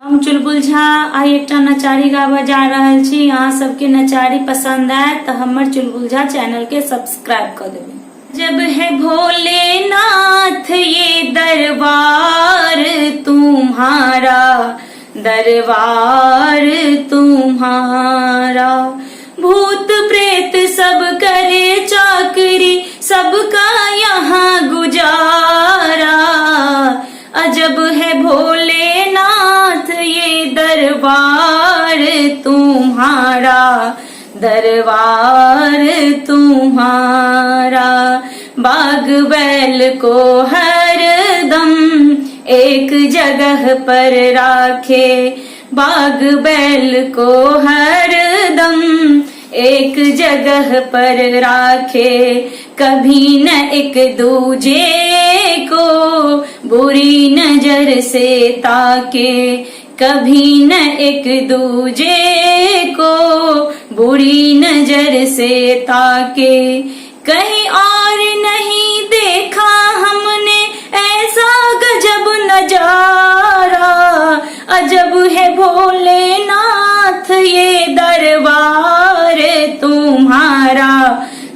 हम चुलबुल झा आई एक नचारी गावा जा रहल छी। अहाँ सबके नचारी पसंद आए तो हमर चुलबुल झा चैनल के सब्सक्राइब कर देबे। जब है भोलेनाथ ये दरबार तुम्हारा, दरबार तुम्हारा, भूत प्रेत सब करे चाकरी, सबका यहाँ गुजारा। अजब है भोलेनाथ ये दरबार तुम्हारा, दरबार तुम्हारा। बाग बैल को हरदम एक जगह पर राखे, बाग बैल को हरदम एक जगह पर राखे। कभी न एक दूजे को बुरी नजर से ताके, कभी न एक दूजे को बुरी नजर से ताके। कहीं और नहीं देखा हमने ऐसा गजब नजारा। अजब है भोलेनाथ ये दरबार तुम्हारा,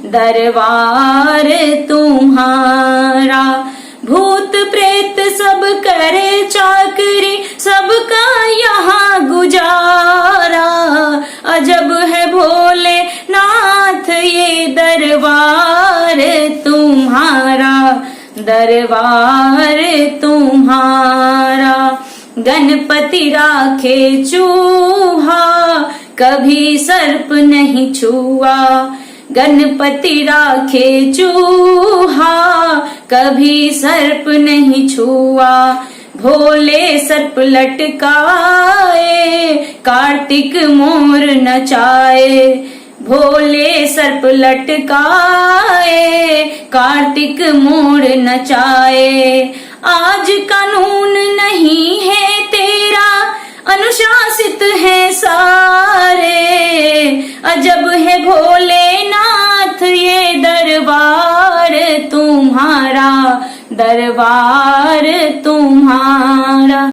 दरबार तुम्हारा। भूत प्रेत सब करे चाकरी, सबका यहाँ गुजारा। अजब है भोलेनाथ ये दरबार तुम्हारा, दरबार तुम्हारा। गणपति राखे चूहा, कभी सर्प नहीं छुआ। गणपति राखे चूहा, कभी सर्प नहीं छुआ। भोले सर्प लटकाए, कार्तिक मोर नचाए। भोले सर्प लटकाए, कार्तिक मोर नचाए। आज कानून नहीं है तेरा, अनुशासित है सारे। अजब है भोलेनाथ ये दरबार तुम्हारा, दरबार तुम्हारा।